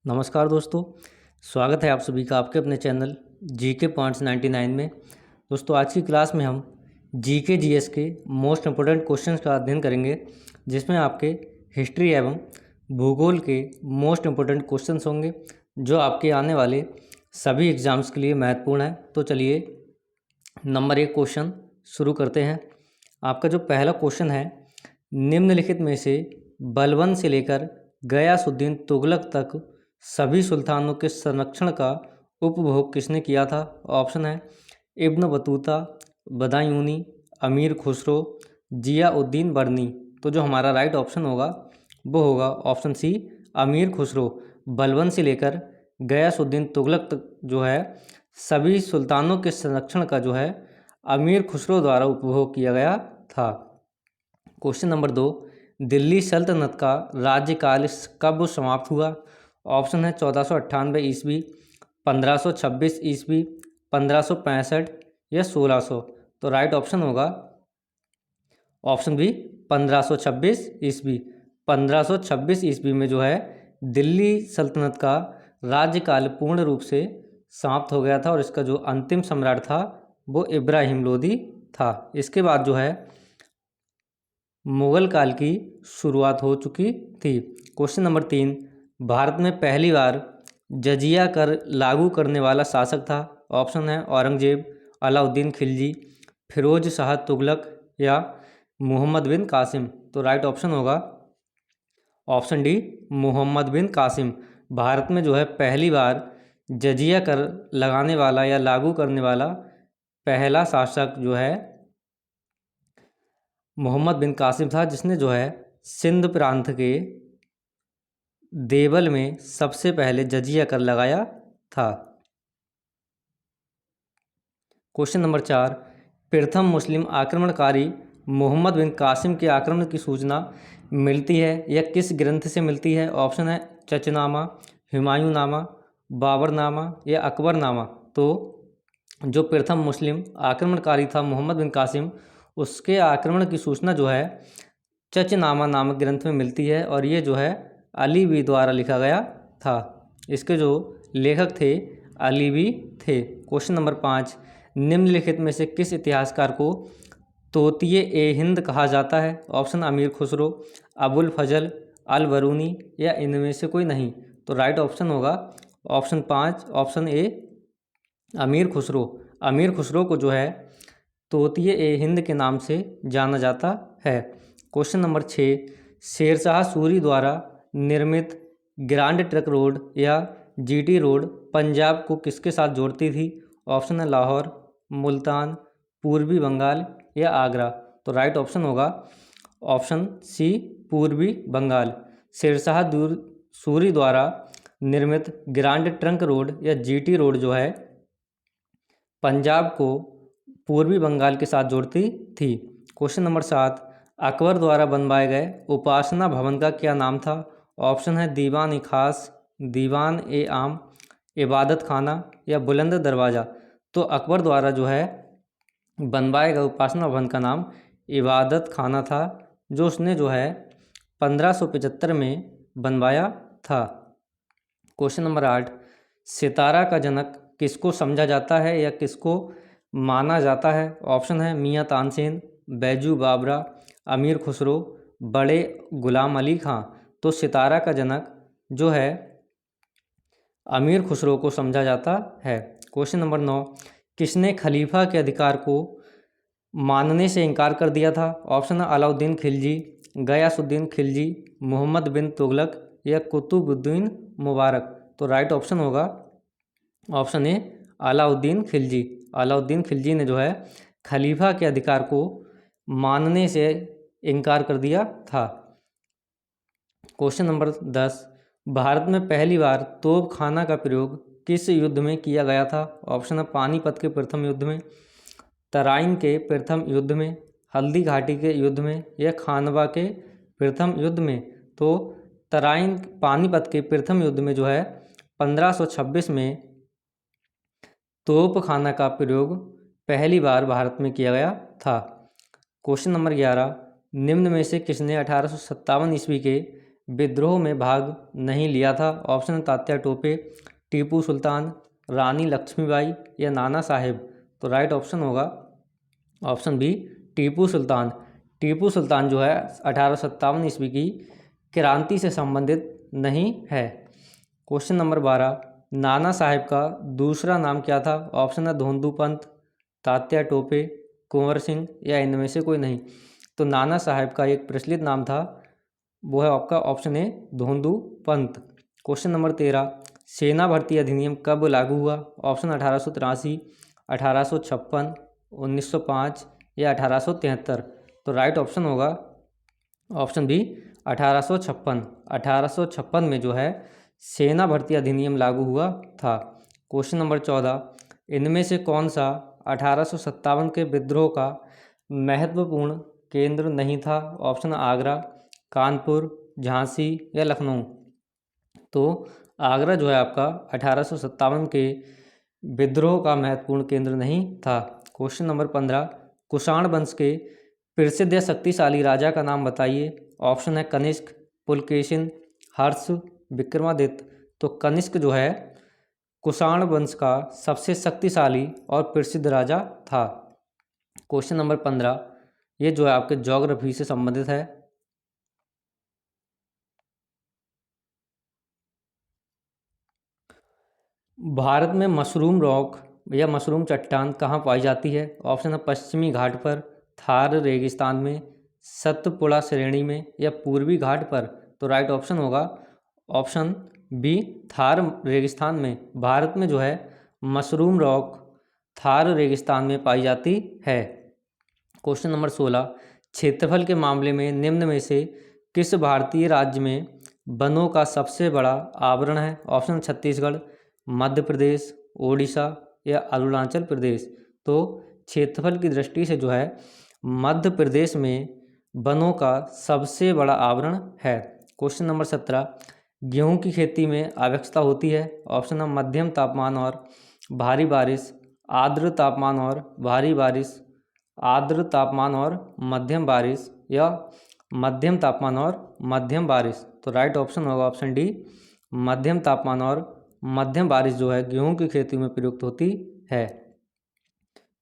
नमस्कार दोस्तों, स्वागत है आप सभी का आपके अपने चैनल जीके पॉइंट्स 99 में। दोस्तों आज की क्लास में हम जीके जीएस के मोस्ट इम्पोर्टेंट क्वेश्चंस का अध्ययन करेंगे, जिसमें आपके हिस्ट्री एवं भूगोल के मोस्ट इम्पोर्टेंट क्वेश्चंस होंगे जो आपके आने वाले सभी एग्ज़ाम्स के लिए महत्वपूर्ण है। तो चलिए नंबर 1 क्वेश्चन शुरू करते हैं। आपका जो पहला क्वेश्चन है, निम्नलिखित में से बलबन से लेकर गयासुद्दीन तुगलक तक सभी सुल्तानों के संरक्षण का उपभोग किसने किया था? ऑप्शन है इब्न बतूता, बदायूनी, अमीर खुसरो, जियाउद्दीन बर्नी। तो जो हमारा राइट ऑप्शन होगा वो होगा ऑप्शन सी, अमीर खुसरो। बलबन से लेकर गयासुद्दीन तुगलक तक जो है सभी सुल्तानों के संरक्षण का जो है अमीर खुसरो द्वारा उपभोग किया गया था। क्वेश्चन नंबर 2, दिल्ली सल्तनत का राज्यकाल कब समाप्त हुआ? ऑप्शन है 1498 ईस्वी, 1526 ईस्वी, 1565 या 1600। तो राइट ऑप्शन होगा ऑप्शन बी, 1526 ईस्वी। 1526 ईस्वी में जो है दिल्ली सल्तनत का राज्यकाल पूर्ण रूप से समाप्त हो गया था और इसका जो अंतिम सम्राट था वो इब्राहिम लोदी था। इसके बाद जो है मुगल काल की शुरुआत हो चुकी थी। क्वेश्चन नंबर 3, भारत में पहली बार जजिया कर लागू करने वाला शासक था? ऑप्शन है औरंगजेब, अलाउद्दीन खिलजी, फिरोज शाह तुगलक या मोहम्मद बिन कासिम। तो राइट ऑप्शन होगा ऑप्शन डी, मोहम्मद बिन कासिम। भारत में जो है पहली बार जजिया कर लगाने वाला या लागू करने वाला पहला शासक जो है मोहम्मद बिन कासिम था, जिसने जो है सिंध प्रांत के देवल में सबसे पहले जजिया कर लगाया था। क्वेश्चन नंबर 4, प्रथम मुस्लिम आक्रमणकारी मोहम्मद बिन कासिम के आक्रमण की सूचना मिलती है या किस ग्रंथ से मिलती है? ऑप्शन है चचनामा, हुमायूंनामा, बाबरनामा या अकबरनामा। तो जो प्रथम मुस्लिम आक्रमणकारी था मोहम्मद बिन कासिम, उसके आक्रमण की सूचना जो है चचनामा नामक ग्रंथ में मिलती है और ये जो है अली बी द्वारा लिखा गया था। इसके जो लेखक थे अली बी थे। क्वेश्चन नंबर 5, निम्नलिखित में से किस इतिहासकार को तोतिए ए हिंद कहा जाता है? ऑप्शन अमीर खुसरो, अबुल फजल, अल बरूनी या इनमें से कोई नहीं। तो राइट ऑप्शन होगा ऑप्शन 5, ऑप्शन ए, अमीर खुसरो। अमीर खुसरो को जो है तोतिए ए हिंद के नाम से जाना जाता है। क्वेश्चन नंबर 6, शेरशाह सूरी द्वारा निर्मित ग्रांड ट्रंक रोड या जीटी रोड पंजाब को किसके साथ जोड़ती थी? ऑप्शन है लाहौर, मुल्तान, पूर्वी बंगाल या आगरा। तो राइट ऑप्शन होगा ऑप्शन सी, पूर्वी बंगाल। शेरशाह सूरी द्वारा निर्मित ग्रांड ट्रंक रोड या जीटी रोड जो है पंजाब को पूर्वी बंगाल के साथ जोड़ती थी। क्वेश्चन नंबर 7, अकबर द्वारा बनवाए गए उपासना भवन का क्या नाम था? ऑप्शन है दीवान ए खास, दीवान ए आम, इबादत खाना या बुलंद दरवाज़ा। तो अकबर द्वारा जो है बनवाए गए उपासना भवन का नाम इबादत खाना था, जो उसने जो है 1575 में बनवाया था। क्वेश्चन नंबर 8, सितारा का जनक किसको समझा जाता है या किसको माना जाता है? ऑप्शन है मियाँ तानसेन, बैजू बाबरा, अमीर खुसरो, बड़े गुलाम अली खां। तो सितारा का जनक जो है अमीर खुसरो को समझा जाता है। क्वेश्चन नंबर 9, किसने खलीफा के अधिकार को मानने से इनकार कर दिया था? ऑप्शन है अलाउद्दीन खिलजी, गयासुद्दीन खिलजी, मोहम्मद बिन तुगलक या कुतुबुद्दीन मुबारक। तो राइट ऑप्शन होगा ऑप्शन ए, अलाउद्दीन खिलजी। अलाउद्दीन खिलजी ने जो है खलीफा के अधिकार को मानने से इनकार कर दिया था। क्वेश्चन नंबर 10, भारत में पहली बार तोप खाना का प्रयोग किस युद्ध में किया गया था? ऑप्शन है पानीपत के प्रथम युद्ध में, तराइन के प्रथम युद्ध में, हल्दी घाटी के युद्ध में या खानवा के प्रथम युद्ध में। तो तराइन पानीपत के प्रथम युद्ध में जो है 1526 में तोप खाना का प्रयोग पहली बार भारत में किया गया था। क्वेश्चन नंबर 11, निम्न में से किसने 1857 ईस्वी के विद्रोह में भाग नहीं लिया था? ऑप्शन तात्या टोपे, टीपू सुल्तान, रानी लक्ष्मीबाई या नाना साहेब। तो राइट ऑप्शन होगा ऑप्शन बी, टीपू सुल्तान। टीपू सुल्तान जो है 1857 ईस्वी की क्रांति से संबंधित नहीं है। क्वेश्चन नंबर 12, नाना साहेब का दूसरा नाम क्या था? ऑप्शन है धोंदू पंत, तात्या टोपे, कुंवर सिंह या इनमें से कोई नहीं। तो नाना साहेब का एक प्रचलित नाम था, वो है आपका option A धोंदू Pant. Question number 13, सेना भर्ती अधिनियम कब लागू हुआ? ऑप्शन 1883, 1856, 1905 या 1873। तो राइट ऑप्शन होगा ऑप्शन बी 1856। 1856 में जो है सेना भर्ती अधिनियम लागू हुआ था। क्वेश्चन नंबर 14, इनमें से कौन सा 1857 के विद्रोह का महत्वपूर्ण केंद्र नहीं था? ऑप्शन आगरा, कानपुर, झांसी या लखनऊ। तो आगरा जो है आपका 1857 के विद्रोह का महत्वपूर्ण केंद्र नहीं था। क्वेश्चन नंबर 15, कुषाण वंश के प्रसिद्ध या शक्तिशाली राजा का नाम बताइए। ऑप्शन है कनिष्क, पुलकेशिन, हर्ष, विक्रमादित्य। तो कनिष्क जो है कुषाण वंश का सबसे शक्तिशाली और प्रसिद्ध राजा था। क्वेश्चन नंबर 15, ये जो है आपके ज्योग्राफी से संबंधित है। भारत में मशरूम रॉक या मशरूम चट्टान कहाँ पाई जाती है? ऑप्शन है पश्चिमी घाट पर, थार रेगिस्तान में, सतपुड़ा श्रेणी में या पूर्वी घाट पर। तो राइट ऑप्शन होगा ऑप्शन बी, थार रेगिस्तान में। भारत में जो है मशरूम रॉक थार रेगिस्तान में पाई जाती है। क्वेश्चन नंबर 16, क्षेत्रफल के मामले में निम्न में से किस भारतीय राज्य में वनों का सबसे बड़ा आवरण है? ऑप्शन छत्तीसगढ़, मध्य प्रदेश, ओडिशा या अरुणाचल प्रदेश। तो क्षेत्रफल की दृष्टि से जो है मध्य प्रदेश में वनों का सबसे बड़ा आवरण है। क्वेश्चन नंबर 17, गेहूं की खेती में आवश्यकता होती है? ऑप्शन है मध्यम तापमान और भारी बारिश, आर्द्र तापमान और भारी बारिश, आर्द्र तापमान और मध्यम बारिश या मध्यम तापमान और मध्यम बारिश। तो राइट ऑप्शन होगा ऑप्शन डी, मध्यम तापमान और मध्यम बारिश जो है गेहूं की खेती में प्रयुक्त होती है।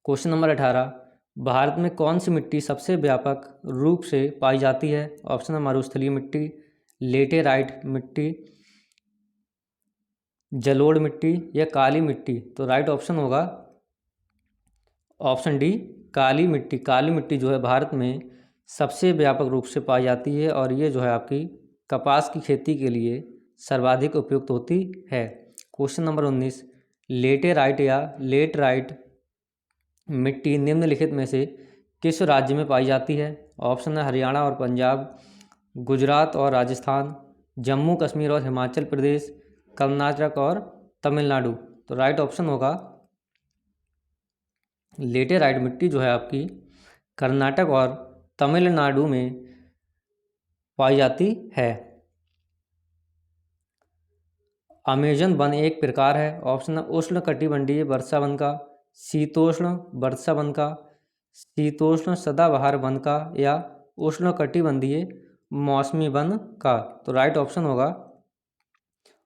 क्वेश्चन नंबर 18, भारत में कौन सी मिट्टी सबसे व्यापक रूप से पाई जाती है? ऑप्शन है मरुस्थलीय मिट्टी, लेटेराइट मिट्टी, जलोढ़ मिट्टी या काली मिट्टी। तो राइट ऑप्शन होगा ऑप्शन डी, काली मिट्टी। काली मिट्टी जो है भारत में सबसे व्यापक रूप से पाई जाती है और ये जो है आपकी कपास की खेती के लिए सर्वाधिक उपयुक्त होती है। क्वेश्चन नंबर 19, लेटेराइट या लेटराइट मिट्टी निम्नलिखित में से किस राज्य में पाई जाती है? ऑप्शन है हरियाणा और पंजाब, गुजरात और राजस्थान, जम्मू कश्मीर और हिमाचल प्रदेश, कर्नाटक और तमिलनाडु। तो राइट ऑप्शन होगा लेटेराइट मिट्टी जो है आपकी कर्नाटक और तमिलनाडु में पाई जाती है। अमेजन वन एक प्रकार है। ऑप्शन उष्ण कटिबंधीय वर्षा वन का, शीतोष्ण वर्षा वन का, शीतोष्ण सदाबहार वन का या उष्ण कटिबंधीय मौसमी वन का। तो राइट ऑप्शन होगा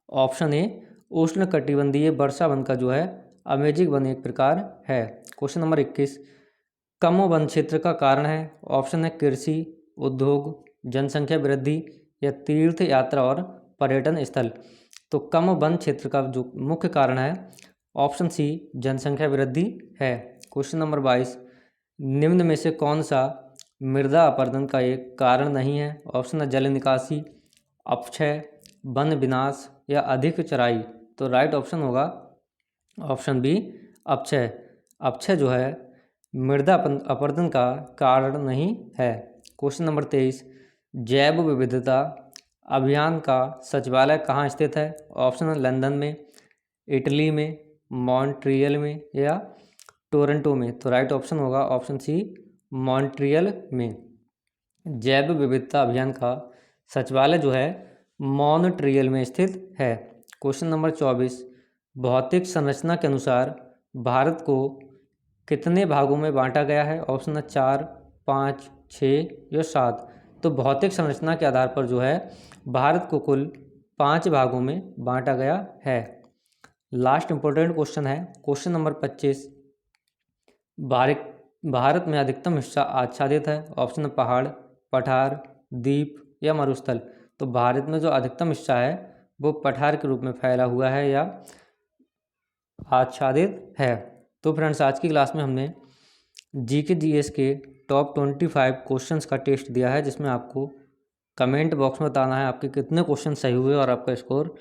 ऑप्शन ए, उष्ण कटिबंधीय वर्षा वन का जो है अमेजिक वन एक प्रकार है। क्वेश्चन नंबर 21, कम वन क्षेत्र का कारण है? ऑप्शन है कृषि, उद्योग, जनसंख्या वृद्धि या तीर्थ यात्रा और पर्यटन स्थल। तो कम वन क्षेत्र का जो मुख्य कारण है ऑप्शन सी, जनसंख्या वृद्धि है। क्वेश्चन नंबर 22, निम्न में से कौन सा मृदा अपरदन का एक कारण नहीं है? ऑप्शन है जल निकासी, अपक्षय, वन विनाश या अधिक चराई। तो राइट ऑप्शन होगा ऑप्शन बी, अपक्षय। अपक्षय जो है मृदा अपरदन का कारण नहीं है। क्वेश्चन नंबर 23, जैव विविधता अभियान का सचिवालय कहाँ स्थित है? ऑप्शन है लंदन में, इटली में, मॉन्ट्रियल में या टोरंटो में। तो राइट ऑप्शन होगा ऑप्शन सी, मॉन्ट्रियल में। जैव विविधता अभियान का सचिवालय जो है मॉन्ट्रियल में स्थित है। क्वेश्चन नंबर 24, भौतिक संरचना के अनुसार भारत को कितने भागों में बांटा गया है? ऑप्शन है 4, 5, 6 या 7। तो भौतिक संरचना के आधार पर जो है भारत को कुल 5 भागों में बांटा गया है। लास्ट इंपॉर्टेंट क्वेश्चन है क्वेश्चन नंबर 25। भारत में अधिकतम हिस्सा आच्छादित है। ऑप्शन है पहाड़, पठार, द्वीप या मरुस्थल। तो भारत में जो अधिकतम हिस्सा है वो पठार के रूप में फैला हुआ है या आच्छादित है। तो फ्रेंड्स, आज की क्लास में हमने जीके जीएस के टॉप 25 क्वेश्चंस का टेस्ट दिया है, जिसमें आपको कमेंट बॉक्स में बताना है आपके कितने क्वेश्चन सही हुए और आपका स्कोर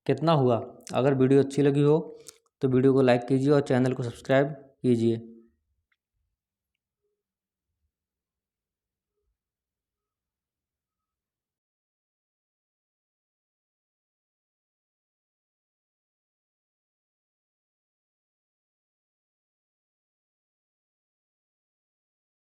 कितना हुआ। अगर वीडियो अच्छी लगी हो तो वीडियो को लाइक कीजिए और चैनल को सब्सक्राइब कीजिए।